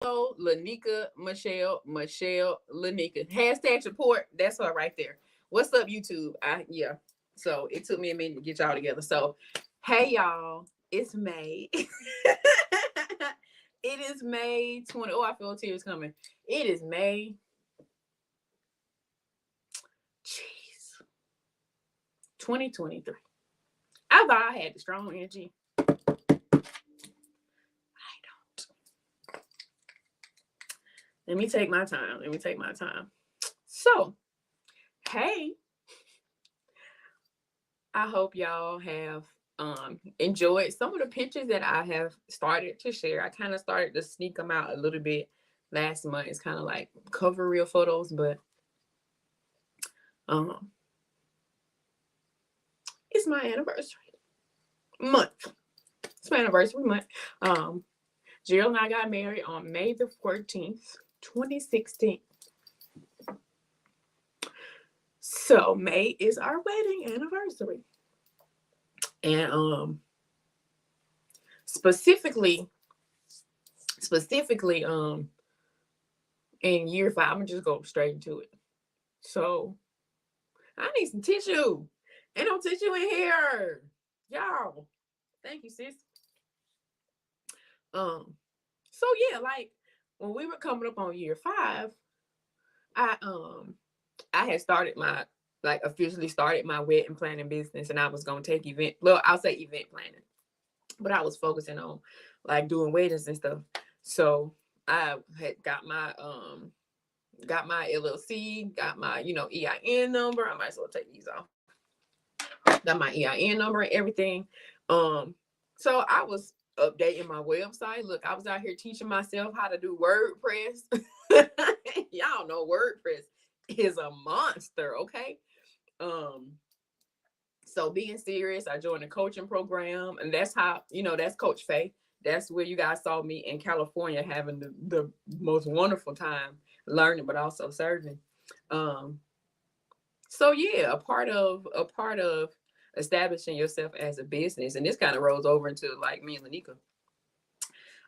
Lanika, Michelle, Lanika. Hashtag support. That's her right there. What's up, YouTube? Yeah. So it took me a minute to get y'all together. So, hey y'all, it's May. It is May 20. Oh, I feel tears coming. It is May. Jeez. 2023. I thought I had the strong energy. I don't. Let me take my time. So, hey, I hope y'all have enjoyed some of the pictures that I have started to share. I kind of started to sneak them out a little bit last month. It's kind of like cover real photos, but um it's my anniversary month. It's my anniversary month. Jill and I got married on May the 14th, 2016. So May is our wedding anniversary. And specifically in year 5, I'm gonna just go straight into it. So I need some tissue. Ain't no tissue in here. Y'all. Thank you, sis. So yeah, like when we were coming up on year 5, I I had started my officially started my wedding planning business, and I was gonna take I'll say event planning, but I was focusing on like doing weddings and stuff. So I had got my LLC, got my EIN number. I might as well take these off. Got my EIN number and everything. So I was updating my website. Look, I was out here teaching myself how to do WordPress. Y'all know WordPress is a monster, okay? So being serious, I joined a coaching program, and that's how, that's Coach Faye. That's where you guys saw me in California having the most wonderful time learning, but also serving. So yeah, a part of establishing yourself as a business, and this kind of rolls over into like me and Lanika.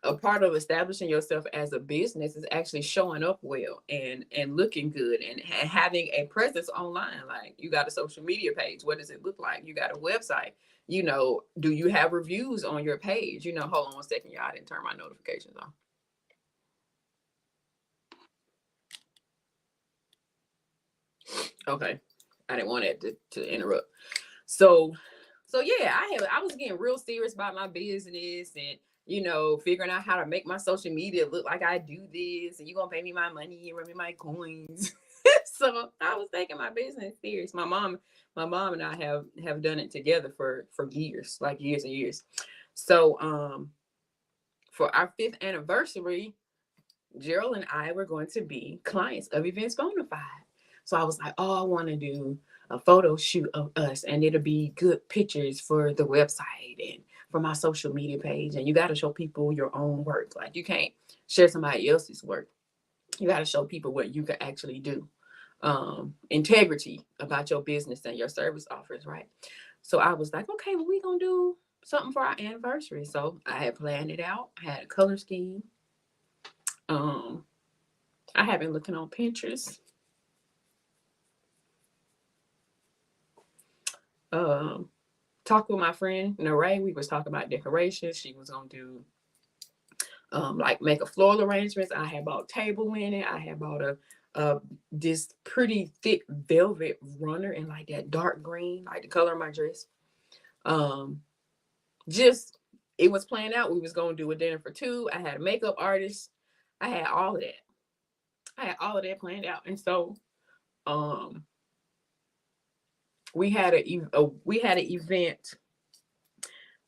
A part of establishing yourself as a business is actually showing up well and looking good and having a presence online. Like, you got a social media page. What does it look like? You got a website. Do you have reviews on your page? Hold on one second, y'all. I didn't turn my notifications on. Okay. I didn't want it to interrupt. So yeah, I was getting real serious about my business and figuring out how to make my social media look like I do this, and you're gonna pay me my money and run me my coins. So I was taking my business serious. My mom and I have done it together for years, like years and years. So for our 5th anniversary, Gerald and I were going to be clients of Events Bonafide. So I was like, oh, I want to do a photo shoot of us, and it'll be good pictures for the website and for my social media page. And you got to show people your own work. Like, you can't share somebody else's work. You got to show people what you can actually do. Integrity about your business and your service offers, right? So I was like, okay, well, we're going to do something for our anniversary. So I had planned it out. I had a color scheme. I have been looking on Pinterest. Talk with my friend Naray. We was talking about decorations. She was gonna do like make a floral arrangements. I had bought table linen. I had bought this pretty thick velvet runner in like that dark green, like the color of my dress. Just it was planned out. We was gonna do a dinner for 2. I had a makeup artist. I had all of that. Planned out, and so we had an event,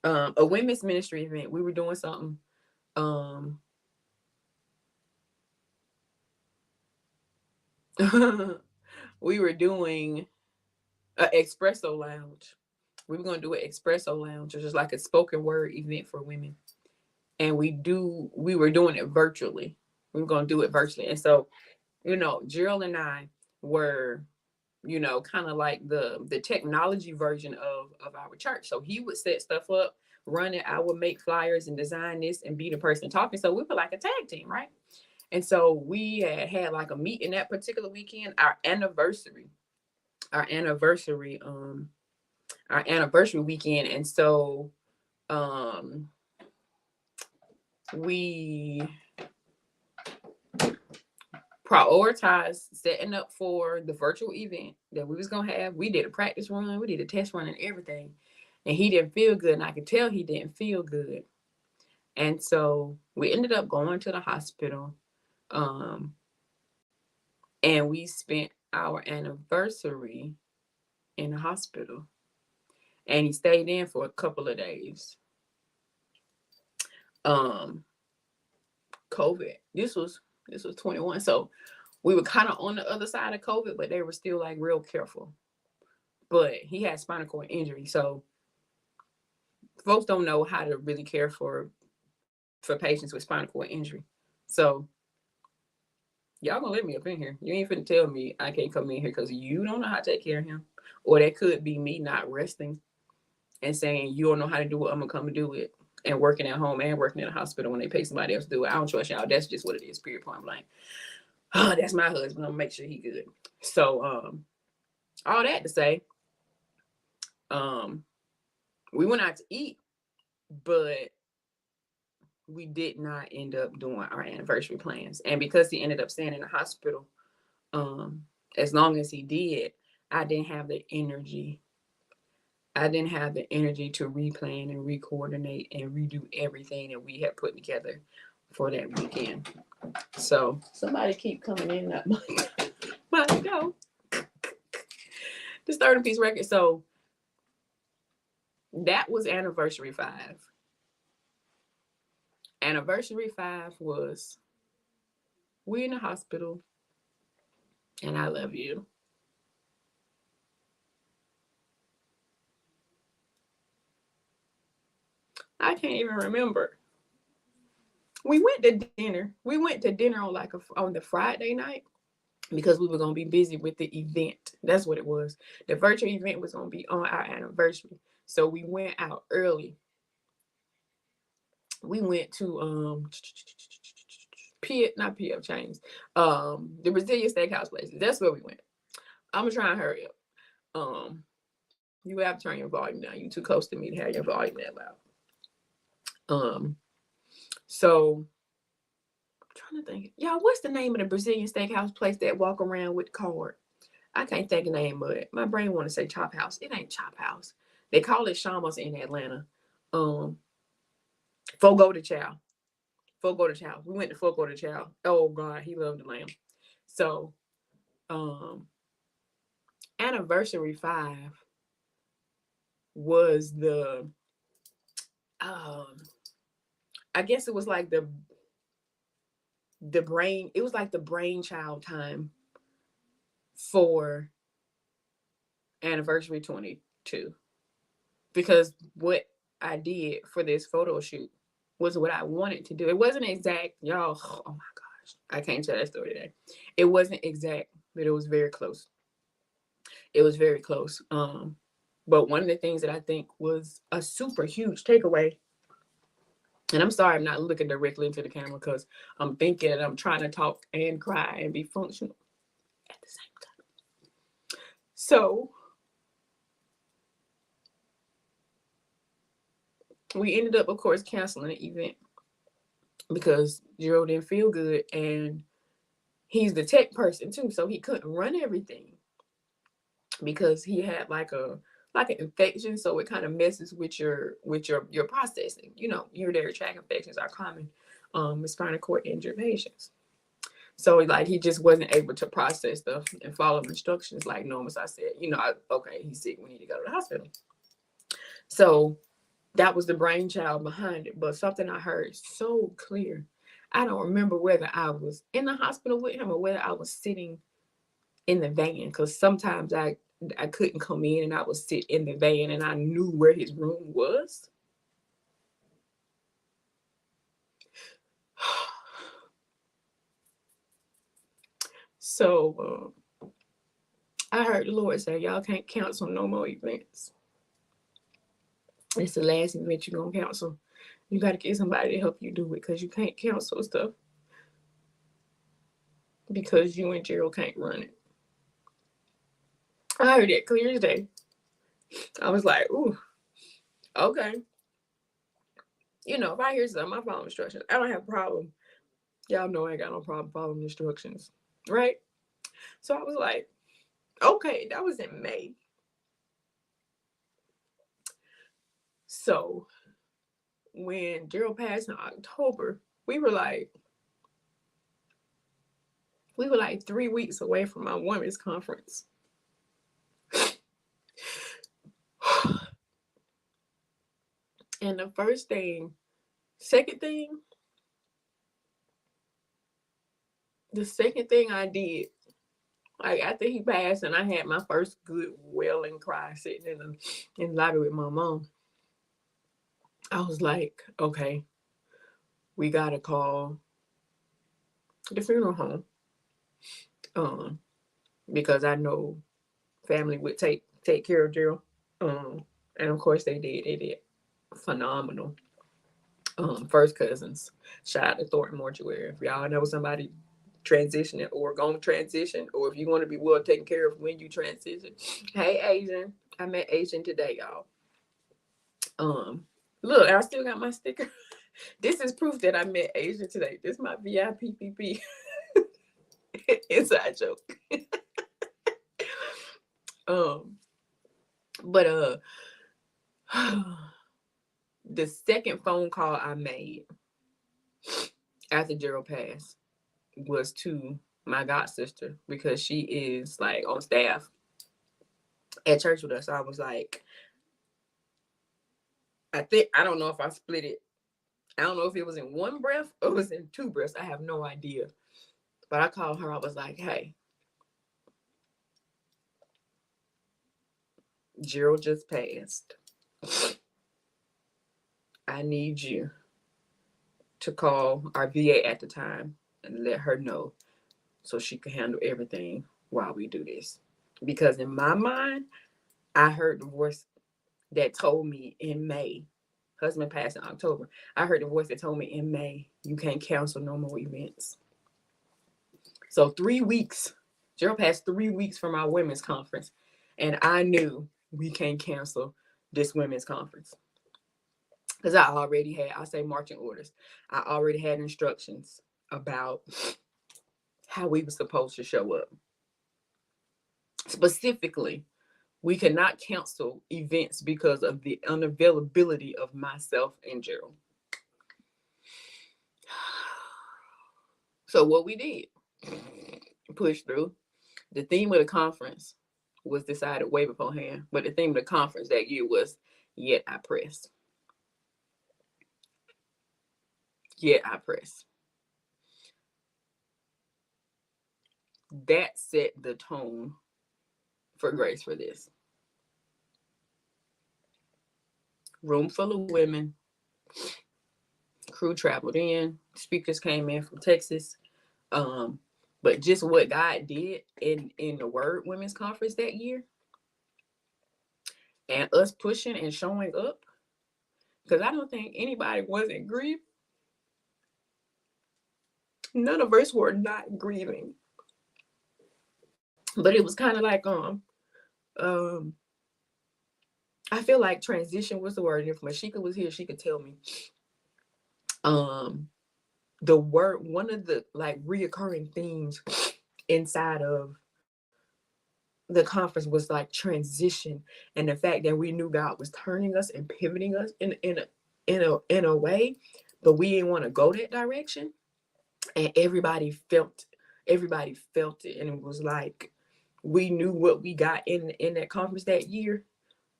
a women's ministry event. We were doing something. We were doing an espresso lounge. We were going to do an espresso lounge, which is like a spoken word event for women. And we were doing it virtually. We were going to do it virtually. And so, Gerald and I were, kind of like the technology version of our church. So he would set stuff up. run it. I would make flyers and design this and be the person talking. So we were like a tag team, right? And so we had like a meeting that particular weekend, our anniversary, our anniversary weekend. And so um we prioritized setting up for the virtual event that we was gonna have. We did a practice run, we did a test run and everything. And he didn't feel good, and I could tell he didn't feel good. And so we ended up going to the hospital. Um, and we spent our anniversary in the hospital. And he stayed in for a couple of days. Um, COVID. This was 21. So we were kind of on the other side of COVID, but they were still like real careful. But he had spinal cord injury, so folks don't know how to really care for patients with spinal cord injury. So y'all gonna let me up in here. You ain't finna tell me I can't come in here because you don't know how to take care of him. Or that could be me not resting and saying you don't know how to do it, I'm gonna come and do it. And working at home and working in a hospital when they pay somebody else to do it. I don't trust y'all. That's just what it is, period point blank. Oh, that's my husband. I'm gonna make sure he good. So all that to say, um, we went out to eat, but we did not end up doing our anniversary plans. And because he ended up staying in the hospital, as long as he did, I didn't have the energy. I didn't have the energy to replan and recoordinate and redo everything that we had put together for that weekend. So somebody keep coming in that my go. The Sturdy Piece record. So that was anniversary 5. Anniversary 5 was we in the hospital and I love you. I can't even remember. We went to dinner. We went to dinner on on the Friday night because we were gonna be busy with the event. That's what it was. The virtual event was gonna be on our anniversary. So we went out early. We went to not PF Chang's, the Brazilian steakhouse places. That's where we went. I'm gonna try and hurry up. You have to turn your volume down. You're too close to me to have your volume that loud. So I'm trying to think. Y'all, what's the name of the Brazilian steakhouse place that walk around with card? I can't think of the name of it. My brain want to say Chop House. It ain't Chop House. They call it Shama's in Atlanta. Fogo de Chao. Fogo de Chao. We went to Fogo de Chao. Oh God, he loved the lamb. So, anniversary 5 was I guess it was like the brain. It was like the brainchild time for anniversary 22 because what I did for this photo shoot was what I wanted to do. It wasn't exact, y'all. Oh my gosh, I can't tell that story today. It wasn't exact, but it was very close. It was very close. But one of the things that I think was a super huge takeaway, and I'm sorry I'm not looking directly into the camera because I'm thinking and I'm trying to talk and cry and be functional at the same time. So we ended up, of course, canceling the event because Gerald didn't feel good, and he's the tech person too, so he couldn't run everything because he had like an infection, so it kind of messes with your processing. You know, urinary tract infections are common with spinal cord injured patients. So like he just wasn't able to process stuff and follow instructions like normal. So I said, okay, he's sick. We need to go to the hospital. So that was the brainchild behind it. But something I heard so clear. I don't remember whether I was in the hospital with him or whether I was sitting in the van, because sometimes I couldn't come in and I would sit in the van and I knew where his room was. So I heard the Lord say, y'all can't cancel no more events. It's the last event you're gonna cancel. You got to get somebody to help you do it because you can't cancel stuff because you and Gerald can't run it. I heard that clear as day. I was like, ooh, okay. You know, if I hear something, I follow instructions. I don't have a problem. Y'all know I ain't got no problem following instructions, right? So I was like, okay, that was in May. So when Gerald passed in October, we were like 3 weeks away from my women's conference. And the second thing I did, like after he passed and I had my first good wailing cry sitting in the lobby with my mom, I was like, okay, we gotta call the funeral home. Because I know family would take care of Gerald. And of course they did. They did phenomenal. First cousins. Shout out to Thornton Mortuary. If y'all know somebody transitioning or going to transition, or if you want to be well taken care of when you transition. Hey Asian. I met Asian today, y'all. Look, I still got my sticker. This is proof that I met Asian today. This is my VIPPP inside joke. But the second phone call I made after Gerald passed was to my god sister because she is like on staff at church with us. So I was like, I don't know if I split it. I don't know if it was in one breath or it was in two breaths. I have no idea. But I called her. I was like, hey, Gerald just passed. I need you to call our VA at the time and let her know so she can handle everything while we do this. Because in my mind, I heard the voice that told me in May, husband passed in October. I heard the voice that told me in May, you can't cancel no more events. So 3 weeks, Gerald passed 3 weeks from our women's conference. And I knew we can't cancel this women's conference. Because I already had, I say marching orders. I already had instructions about how we were supposed to show up. Specifically, we cannot cancel events because of the unavailability of myself and Gerald. So what we did, push through. The theme of the conference was decided way beforehand, but the theme of the conference that year was Yet I Press. Yet I Press. That set the tone for Grace for this. Room full of women. Crew traveled in. Speakers came in from Texas. But just what God did in the Word Women's Conference that year, and us pushing and showing up, because I don't think anybody wasn't grieving. None of us were not grieving. But it was kind of like I feel like transition was the word. And if Mashika was here, she could tell me. The word, one of the like reoccurring themes inside of the conference was like transition, and the fact that we knew God was turning us and pivoting us in a way, but we didn't want to go that direction. And everybody felt it, and it was like we knew what we got in that conference that year.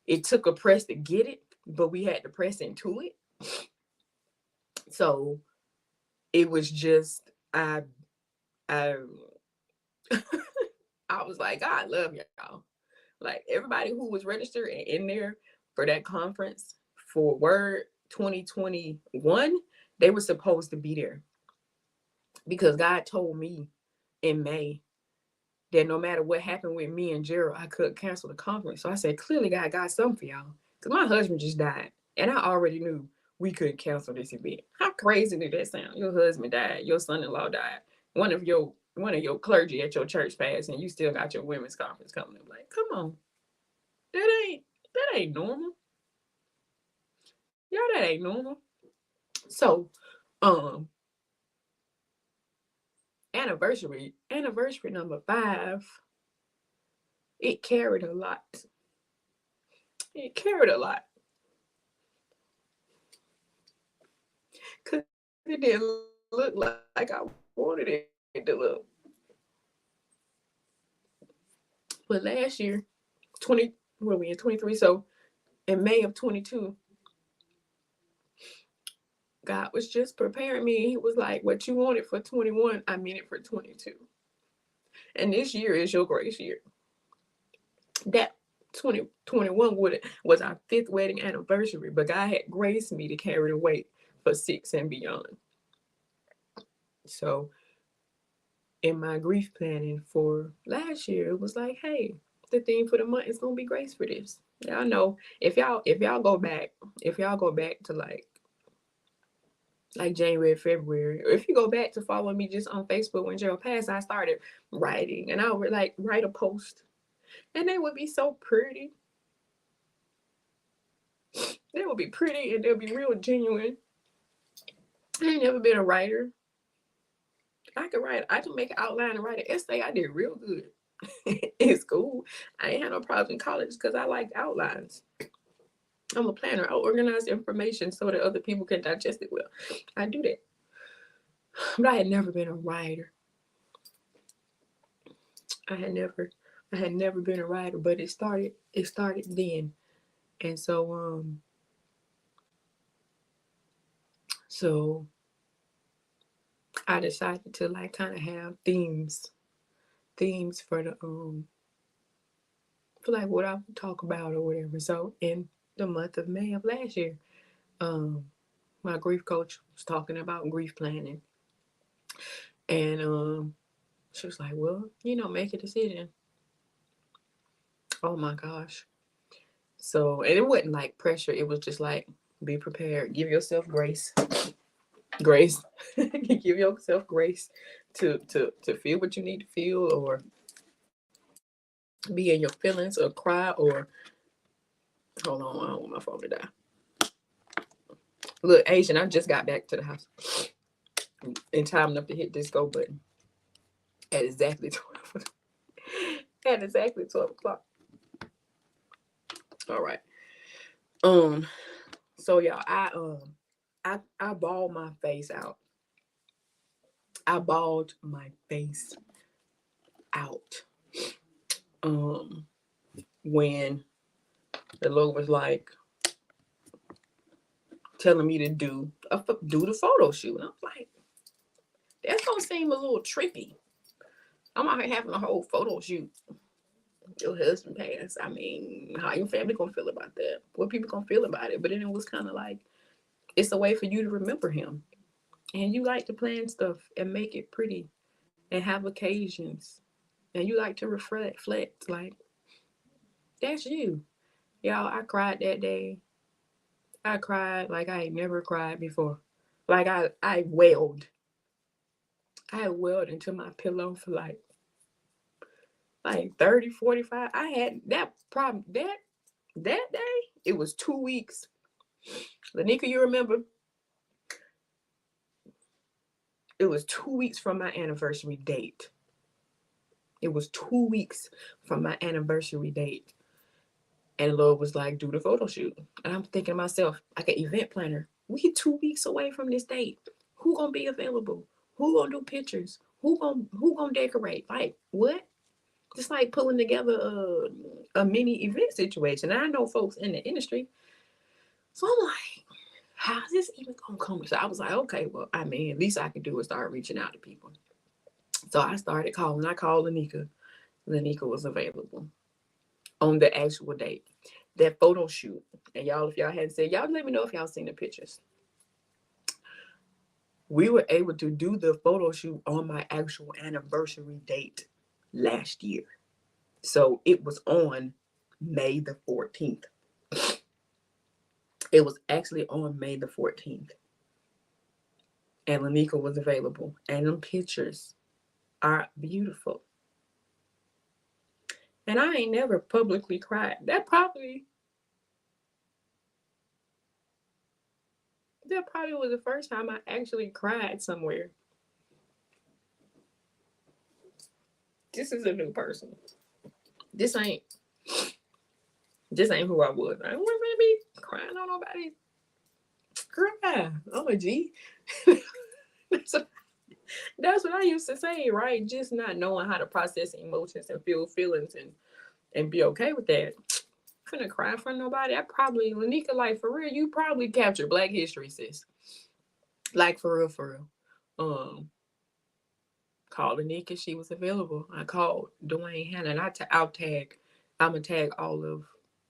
It took a press to get it, but we had to press into it. So it was just I I was like, God love y'all. Like everybody who was registered and in there for that conference for Word 2021, they were supposed to be there. Because God told me in May that no matter what happened with me and Gerald, I couldn't cancel the conference. So I said, clearly God got something for y'all. Because my husband just died. And I already knew we couldn't cancel this event. How crazy did that sound? Your husband died, your son-in-law died, one of your clergy at your church passed, and you still got your women's conference coming up. Like, come on, that ain't normal. Y'all, that ain't normal. So, um, anniversary number 5, it carried a lot. It carried a lot. Cause it didn't look like I wanted it to look. But last year, 20, what are we in 23? So in May of 22, God was just preparing me. He was like, what you wanted for 21, I meant it for 22. And this year is your grace year. That 2021 was our 5th wedding anniversary, but God had graced me to carry the weight for 6 and beyond. So in my grief planning for last year, it was like, hey, the theme for the month is gonna be grace for this. Y'all know if y'all go back to like January, February, or if you go back to follow me just on Facebook when Gerald passed, I started writing, and I would like write a post, and they would be so pretty. They would be pretty and they'll be real genuine. I ain't never been a writer. I can write. I can make an outline and write an essay. I did real good in school. I ain't had no problems in college because I liked outlines. I'm a planner. I organize information so that other people can digest it well. I do that. But I had never been a writer. I had never been a writer, but it started then. And so I decided to like kind of have themes for the for like what I would talk about or whatever. So in the month of May of last year, my grief coach was talking about grief planning, and she was like, "Well, make a decision." Oh my gosh! So, and it wasn't like pressure; it was just like, be prepared, give yourself grace, grace, give yourself grace to feel what you need to feel, or be in your feelings, or cry, or hold on, I don't want my phone to die. Look, Asian, I just got back to the house in time enough to hit this go button at exactly 12. At exactly 12 o'clock. All right. So y'all, I bawled my face out. I bawled my face out. When the Lord was like telling me to do the photo shoot. And I was like, that's gonna seem a little trippy. I'm out here having a whole photo shoot. Your husband passed. I mean, how your family gonna feel about that? What people gonna feel about it? But then it was kind of like, it's a way for you to remember him. And you like to plan stuff and make it pretty and have occasions. And you like to reflect. Like, that's you. Y'all, I cried that day. I cried like I ain't never cried before. Like I wailed. I wailed into my pillow for like 30, 45. I had that problem that day. It was 2 weeks. Lanika, you remember? It was 2 weeks from my anniversary date. It was 2 weeks from my anniversary date. And the Lord was like, do the photo shoot. And I'm thinking to myself, like an event planner, we 2 weeks away from this date. Who gonna be available? Who gonna do pictures? Who gonna decorate? Like what? Just like pulling together a mini event situation. And I know folks in the industry. So I'm like, how's this even gonna come? So I was like, okay, well, I mean, at least I can do is start reaching out to people. So I started calling. I called Lanika. Lanika was available on the actual date. That photo shoot. And y'all, if y'all hadn't said, y'all let me know if y'all seen the pictures. We were able to do the photo shoot on my actual anniversary date last year. So it was on May the 14th. It was actually on May the 14th. And Lanika was available. And them pictures are beautiful. And I ain't never publicly cried. That probably was the first time I actually cried somewhere. This is a new person. This ain't this ain't who I was. I wasn't gonna be crying on nobody. Cry. I'm a G. that's, what, that's what I used to say, right? Just not knowing how to process emotions and feel feelings and be okay with that. I'm finna cry in front of nobody. I probably, Lanika, like for real, you probably captured Black History, sis. Like for real, for real. Called Anika, she was available. I called Dwayne Hannah, and I'm gonna tag all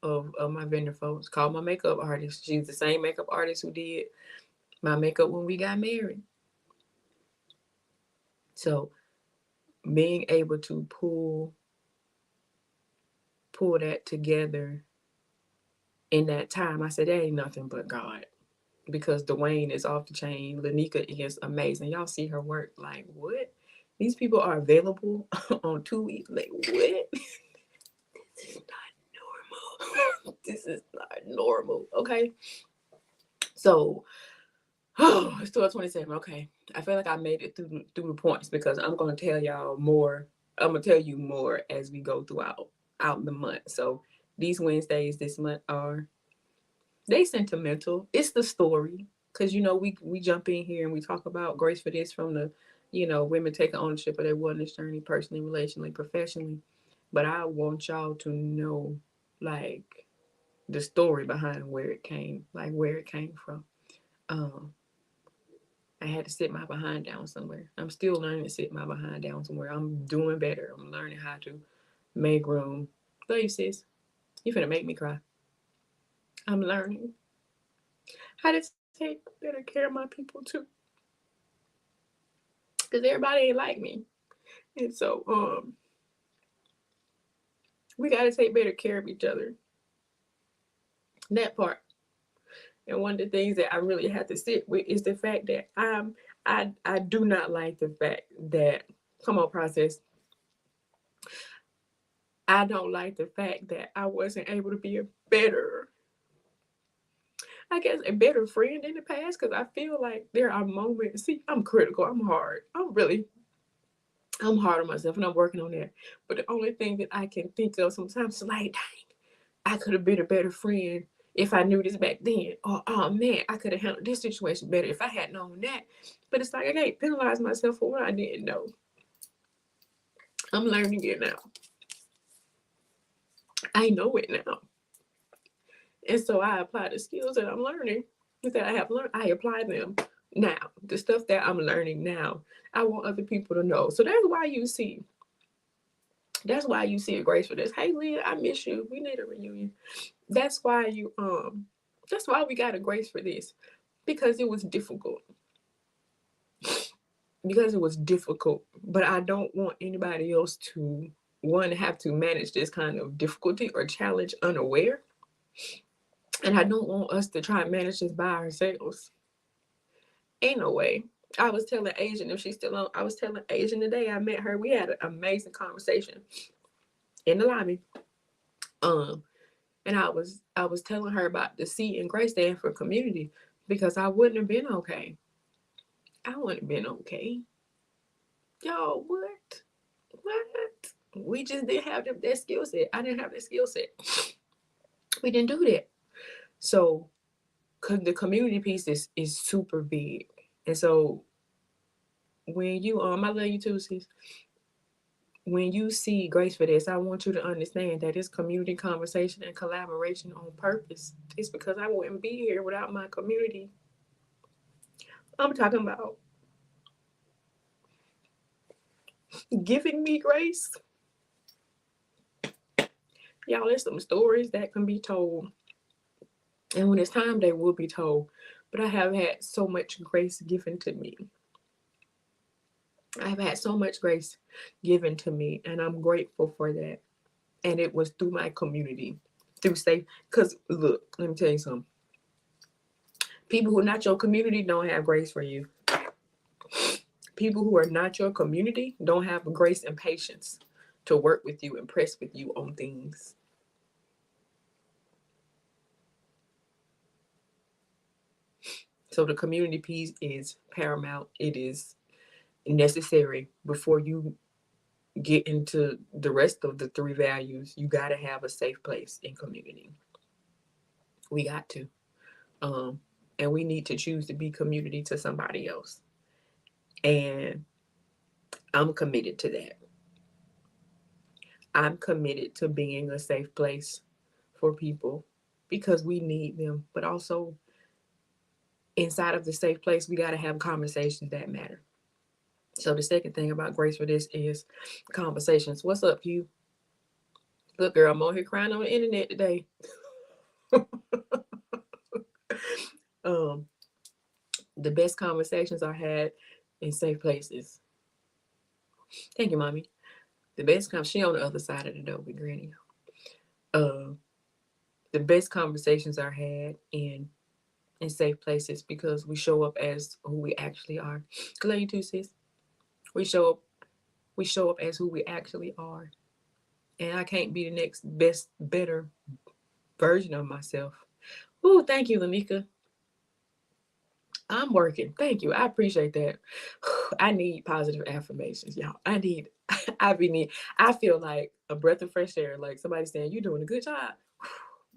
of my vendor folks. Called my makeup artist. She's the same makeup artist who did my makeup when we got married. So being able to pull that together in that time, I said, that ain't nothing but God. Because Dwayne is off the chain. Lanika is amazing. Y'all see her work. Like, what? These people are available on 2 weeks. Like, what? This is not normal. This is not normal. Okay. So, it's 12:27. Okay. I feel like I made it through the points because I'm gonna tell y'all more. I'm gonna tell you more as we go throughout out the month. So these Wednesdays this month are they sentimental. It's the story. Cause we jump in here and we talk about grace for this from the, women taking ownership of their wellness journey personally, relationally, professionally. But I want y'all to know like the story behind where it came from. Um, I had to sit my behind down somewhere. I'm still learning to sit my behind down somewhere. I'm doing better. I'm learning how to make room. Love you, sis. You finna make me cry. I'm learning how to take better care of my people too. Because everybody ain't like me. And so we gotta take better care of each other. That part. And one of the things that I really have to sit with is the fact that I do not like the fact that come on process. I don't like the fact that I wasn't able to be a better, I guess, a better friend in the past because I feel like there are moments. See, I'm critical. I'm hard. I'm hard on myself and I'm working on that. But the only thing that I can think of sometimes is like, dang, I could have been a better friend if I knew this back then. Or, oh man, I could have handled this situation better if I had known that. But it's like I can't penalize myself for what I didn't know. I'm learning it now. I know it now. And so I apply the skills that I'm learning, that I have learned, I apply them now. The stuff that I'm learning now, I want other people to know. So that's why you see a grace for this. Hey Leah, I miss you. We need a reunion. That's why that's why we got a grace for this. Because it was difficult. Because it was difficult. But I don't want anybody else to have to manage this kind of difficulty or challenge unaware. And I don't want us to try and manage this by ourselves. Ain't no way. I was telling Asian, if she's still on, I was telling Asian today, I met her. We had an amazing conversation in the lobby. And I was telling her about the C and Grace stand for community because I wouldn't have been okay. I wouldn't have been okay. Y'all, what? What? We just didn't have that skill set. I didn't have that skill set. We didn't do that. So the community piece is super big. And so when you I love you too, sis. When you see grace for this, I want you to understand that it's community conversation and collaboration on purpose. It's because I wouldn't be here without my community. I'm talking about giving me grace. Y'all, there's some stories that can be told. And when it's time, they will be told. But I have had so much grace given to me. I've had so much grace given to me, and I'm grateful for that. And it was through my community, through safe. Because look, let me tell you something. People who are not your community don't have grace for you. People who are not your community don't have grace and patience to work with you and press with you on things. So the community piece is paramount. It is necessary before you get into the rest of the three values. You got to have a safe place in community. We got to. And we need to choose to be community to somebody else. And I'm committed to that. I'm committed to being a safe place for people because we need them. But also, inside of the safe place, we got to have conversations that matter. So, the second thing about grace for this is conversations. What's up, Hugh? Look, girl, I'm on here crying on the internet today. um, the best conversations are had in safe places. Thank you, mommy. The best she on the other side of the door with Granny. Uh, the best conversations are had in safe places because we show up as who we actually are. Love you too, sis. We show up as who we actually are. And I can't be the next best, better version of myself. Oh, thank you, Lanika. I'm working. Thank you. I appreciate that. I need positive affirmations, y'all. I feel like a breath of fresh air, like somebody saying, "You're doing a good job."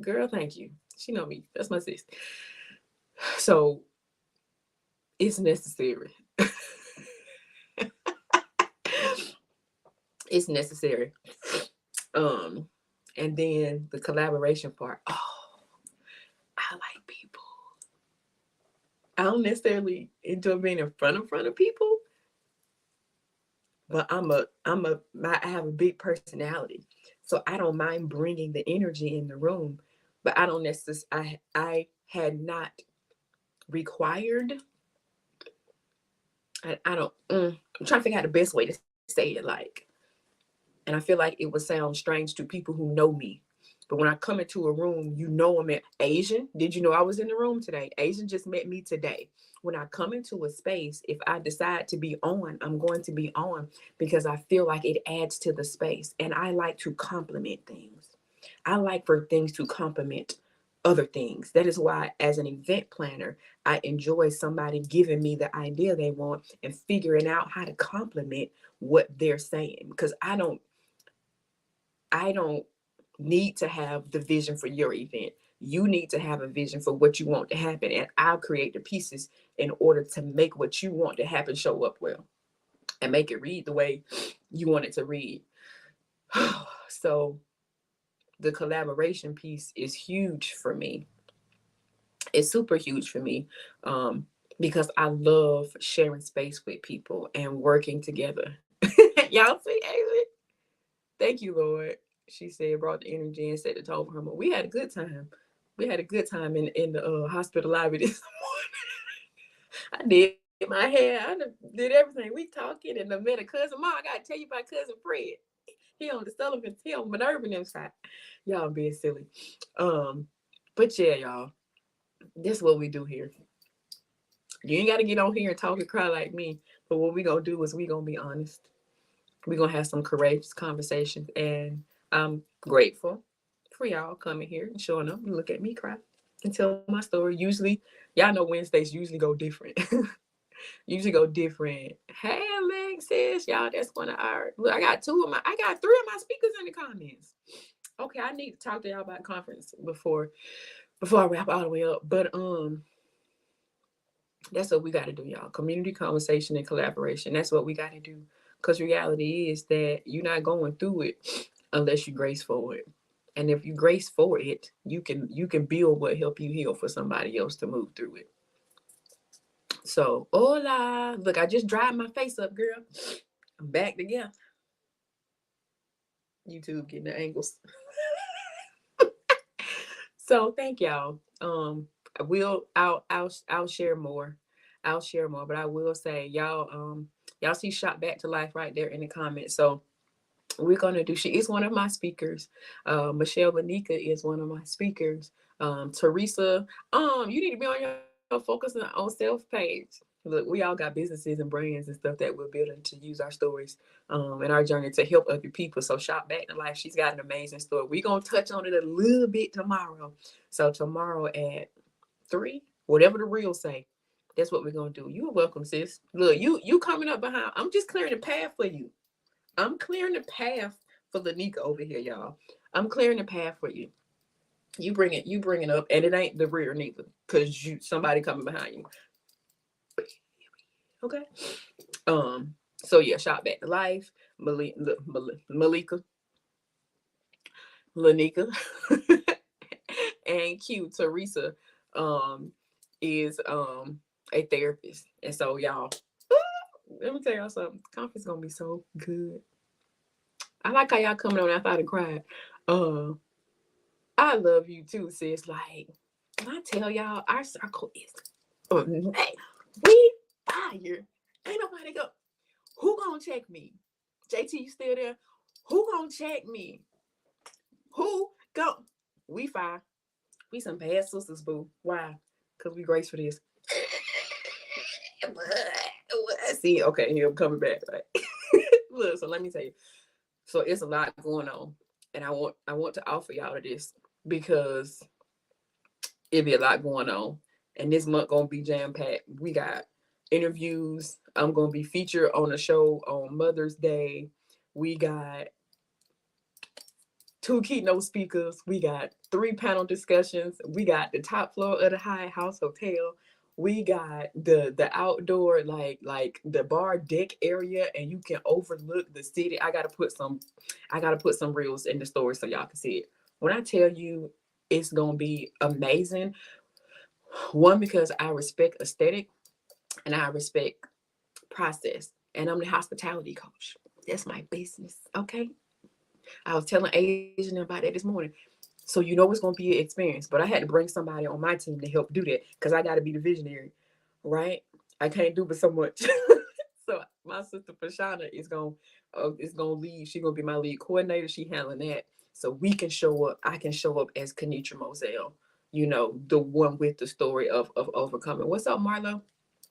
Girl, thank you. She know me. That's my sis. So it's necessary. It's necessary. Um, and then the collaboration part. Oh, I like people. I don't necessarily enjoy being in front of people, but I have a big personality, so I don't mind bringing the energy in the room. But I don't necessarily. I had not required. I don't. I'm trying to figure out the best way to say it. Like, and I feel like it would sound strange to people who know me. But when I come into a room, you know I'm Asian. Did you know I was in the room today? Asian just met me today. When I come into a space, if I decide to be on, I'm going to be on because I feel like it adds to the space. And I like to complement things. I like for things to complement other things. That is why, as an event planner, I enjoy somebody giving me the idea they want and figuring out how to complement what they're saying. Because I don't need to have the vision for your event. You need to have a vision for what you want to happen, and I'll create the pieces in order to make what you want to happen show up well and make it read the way you want it to read. So the collaboration piece is huge for me. It's super huge for me because I love sharing space with people and working together. Y'all see, Ailey? Thank you, Lord. She said, brought the energy and set the tone for her. We had a good time. We had a good time in the hospital lobby this morning. I did my hair. I did everything. We talking and I met a cousin. Mom, I got to tell you about cousin Fred. He on the Sullivan, he on Minerva them side. Y'all being silly. But yeah, y'all, this is what we do here. You ain't got to get on here and talk and cry like me. But what we going to do is we going to be honest. We're going to have some courageous conversations. And I'm grateful for y'all coming here and showing up and look at me cry and tell my story. Usually, y'all know Wednesdays usually go different. Usually go different. Hey, Alexis, y'all, that's one of our. Look, I got 3 of my speakers in the comments. Okay, I need to talk to y'all about conference before I wrap all the way up. But that's what we got to do, y'all. Community conversation and collaboration. That's what we got to do. Because reality is that you're not going through it unless you grace for it. And if you grace for it, you can build what help you heal for somebody else to move through it. So, hola. Look, I just dried my face up, girl. I'm back together. YouTube getting the angles. So thank y'all. I'll share more. I'll share more, but I will say y'all see Shot Back to Life right there in the comments. So we're gonna do. She is one of my speakers. Michelle Lanika is one of my speakers. Teresa, you need to be on your focusing on self page. Look, we all got businesses and brands and stuff that we're building to use our stories in our journey to help other people. So shop back to life. She's got an amazing story. We're gonna touch on it a little bit tomorrow. So tomorrow at 3, whatever the reels say, that's what we're gonna do. You're welcome, sis. Look, you coming up behind. I'm just clearing the path for you. I'm clearing the path for Lanika over here, y'all. I'm clearing the path for you. You bring it up, and it ain't the rear neither, cause you somebody coming behind you. Okay. So yeah, shot back to life. Malika, Lanika, and Q Teresa, is a therapist, and so y'all, let me tell y'all something. Conference gonna be so good. I like how y'all coming on after I done cried. Uh, I love you too, sis. Like, when I tell y'all, our circle is, man, we fire. Ain't nobody go. Who gonna check me? JT, you still there? Who gonna check me? Who go? We fire. We some bad sisters, boo. Why? Cause we grace for this. See, okay, here I'm coming back. Right? Look, so let me tell you. So it's a lot going on, and I want to offer y'all this because it be a lot going on, and this month gonna be jam packed. We got interviews. I'm gonna be featured on a show on Mother's Day. We got 2 keynote speakers. We got 3 panel discussions. We got the top floor of the Hyatt House Hotel. We got the outdoor like the bar deck area, and you can overlook the city. I gotta put some reels in the story so y'all can see it. When I tell you it's gonna be amazing, one, because I respect aesthetic and I respect process, and I'm the hospitality coach. That's my business. Okay. I was telling Asian about that this morning. So you know it's gonna be an experience. But I had to bring somebody on my team to help do that because I gotta be the visionary, right? I can't do but so much. So my sister Pashana is gonna lead. She's gonna be my lead coordinator. She handling that. So we can show up. I can show up as Kenitra Moselle, the one with the story of overcoming. What's up, Marlo?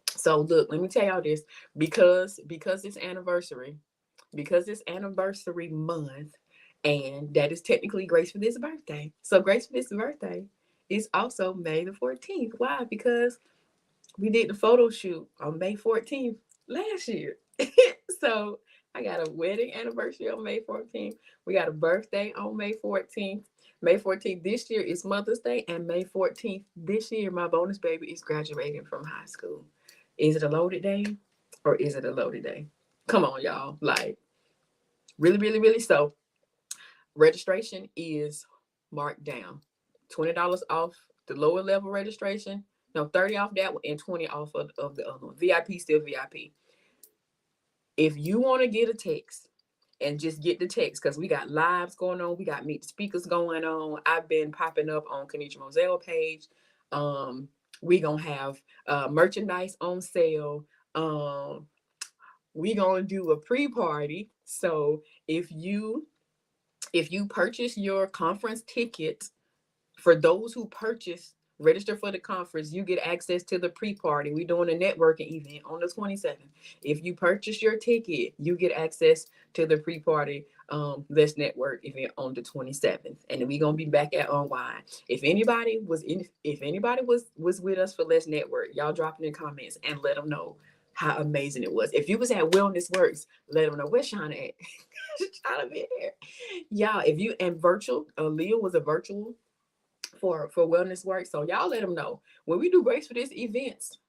So look, let me tell y'all this, because it's anniversary month, and that is technically Grace for this birthday. So Grace for this birthday is also May the 14th. Why? Because we did the photo shoot on May 14th last year. So I got a wedding anniversary on May 14th. We got a birthday on May 14th. May 14th this year is Mother's Day, and May 14th this year, my bonus baby is graduating from high school. Is it a loaded day or is it a loaded day? Come on, y'all. Like, really, really, really. So, registration is marked down. $20 off the lower level registration. No, 30 off that one and 20 off of the other one. VIP, still VIP. If you want to get a text and just get the text, because we got lives going on, we got meet the speakers going on. I've been popping up on Kenitra Moselle page. We gonna have merchandise on sale. We gonna do a pre-party. So if you purchase your conference ticket, for those who register for the conference, you get access to the pre-party. We're doing a networking event on the 27th. If you purchase your ticket, you get access to the pre-party Let's Network event on the 27th. And then we're gonna be back at Unwind. If anybody was with us for Let's Network, y'all drop in the comments and let them know how amazing it was. If you was at Wellness Works, let them know. Where's Shauna at? Shauna be there. Y'all, if you and virtual, Leah was a virtual for Wellness Work. So y'all let them know when we do Grace for this events,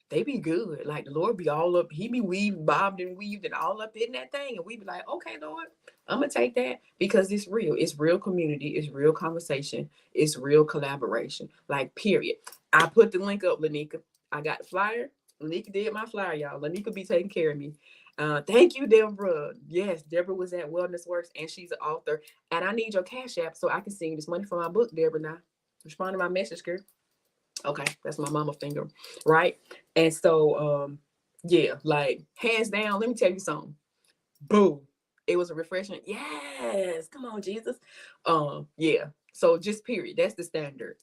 they be good. Like the Lord be all up, he be weaved, bobbed and weaved and all up in that thing. And we be like, okay, Lord, I'm gonna take that because it's real. It's real community, it's real conversation, it's real collaboration. Like, period. I put the link up, Lanika. I got the flyer. Lanika did my flyer, y'all. Lanika be taking care of me. Thank you, Deborah. Yes, Deborah was at Wellness Works and she's an author. And I need your cash app so I can send you this money for my book, Deborah. Now, respond to my message, girl. Okay, that's my mama finger, right? And so, yeah, like hands down, let me tell you something. Boom. It was a refreshing. Yes, come on, Jesus. Yeah. So just period. That's the standard.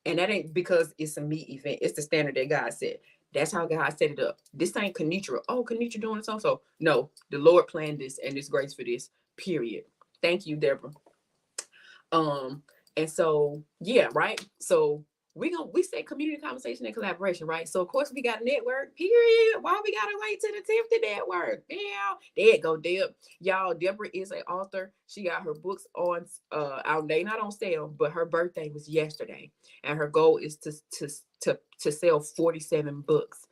And that ain't because it's a me event. It's the standard that God set. That's how God set it up. This ain't Kenitra. Oh, Kenitra doing this also. No, the Lord planned this and there's grace for this. Period. Thank you, Deborah. Um, and so yeah, right. So we say community conversation and collaboration, right? So of course we got a network, period. Why we gotta wait to the 10th to network? Yeah, there you go, Deb. Y'all, Deborah is an author. She got her books on they not on sale, but her birthday was yesterday. And her goal is to sell 47 books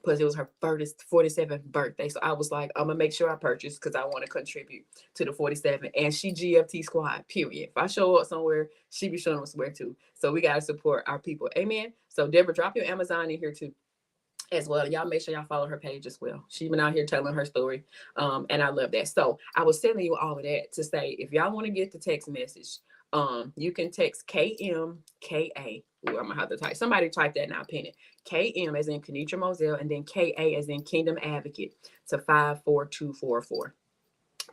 because it was her 47th birthday. So I was like, I'm gonna make sure I purchase because I want to contribute to the 47. And she GFT squad, period. If I show up somewhere, she be showing us where to. So we gotta support our people. Amen. So Deborah, drop your Amazon in here too as well. Y'all make sure y'all follow her page as well. She been out here telling her story. And I love that. So I was telling you all of that to say if y'all want to get the text message, you can text KMKA. Ooh, I'm gonna have to type. Somebody type that now, pin it. KM as in Kenitra Moselle, and then KA as in Kingdom Advocate to 54244.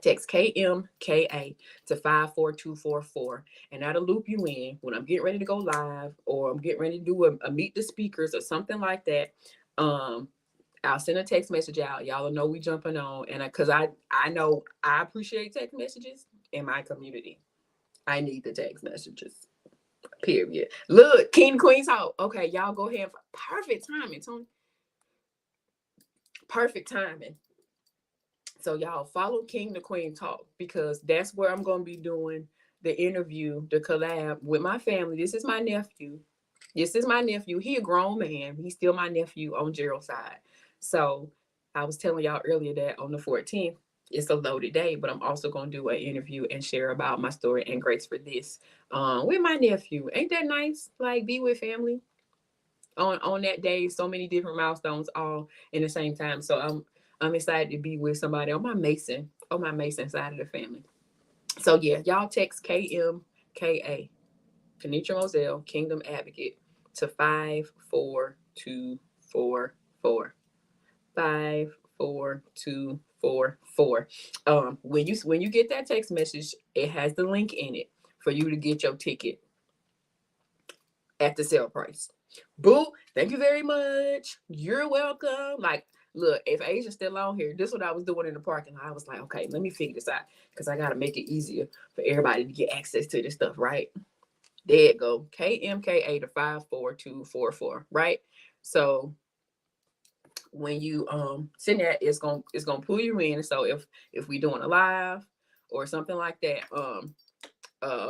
Text KMKA to 54244, and that'll loop you in when I'm getting ready to go live or I'm getting ready to do a meet the speakers or something like that. I'll send a text message out. Y'all will know we jumping on, and because I know I appreciate text messages in my community. I need the text messages. Period. Look, King Queen's Talk. Okay, y'all go ahead. Perfect timing, Tony. Perfect timing. So y'all follow King the Queen Talk because that's where I'm gonna be doing the interview, the collab with my family. This is my nephew. This is my nephew. He a grown man. He's still my nephew on Gerald's side. So I was telling y'all earlier that on the 14th, it's a loaded day, but I'm also gonna do an interview and share about my story and grace for this with my nephew. Ain't that nice? Like be with family on that day. So many different milestones all in the same time. So I'm excited to be with somebody on my Mason side of the family. So yeah, y'all text KMKA, Kenitra Moselle, Kingdom Advocate, to 54244. 54244. When you get that text message, it has the link in it for you to get your ticket at the sale price. Boo, thank you very much. You're welcome. Like, look, if Asia's still on here, this is what I was doing in the parking lot. I was like, okay, let me figure this out because I got to make it easier for everybody to get access to this stuff, right? There you go. KMKA to 54244, right? So when you send that, it's gonna pull you in. So if we doing a live or something like that,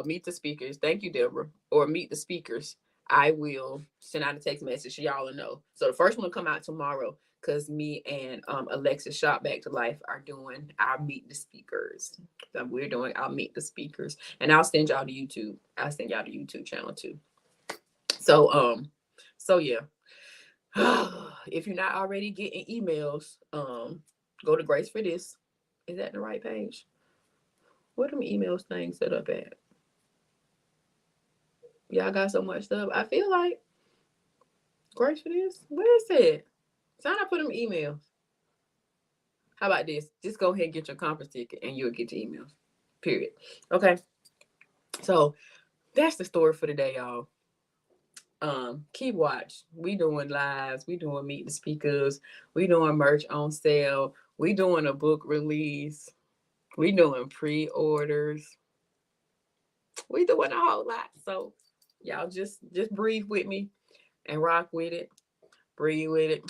meet the speakers. Thank you, Deborah. Or meet the speakers. I will send out a text message so y'all will know. So the first one will come out tomorrow because me and Alexis Shop Back to Life are doing our meet the speakers. So we're doing our meet the speakers, and I'll send y'all to YouTube. I'll send y'all the YouTube channel too. So yeah. If you're not already getting emails, go to Grace for This. Is that the right page? What them emails things set up at? Y'all got so much stuff. I feel like Grace for This. Where is it? Sign up for them emails. How about this? Just go ahead and get your conference ticket and you'll get your emails. Period. Okay. So that's the story for today, y'all. Keep watch. We doing lives, we doing meet the speakers, we doing merch on sale, we doing a book release, we doing pre-orders, we doing a whole lot. So y'all just breathe with me and rock with it. Breathe with it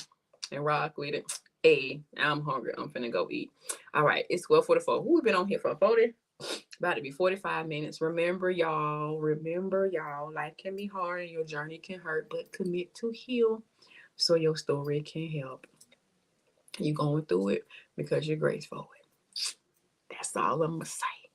and rock with it. Hey, I'm hungry. I'm finna go eat. All right, it's 12:44. Who we been on here for 40? About to be 45 minutes. Remember, y'all, life can be hard and your journey can hurt, but commit to heal so your story can help. You going through it because you're graceful. That's all I'm going to say.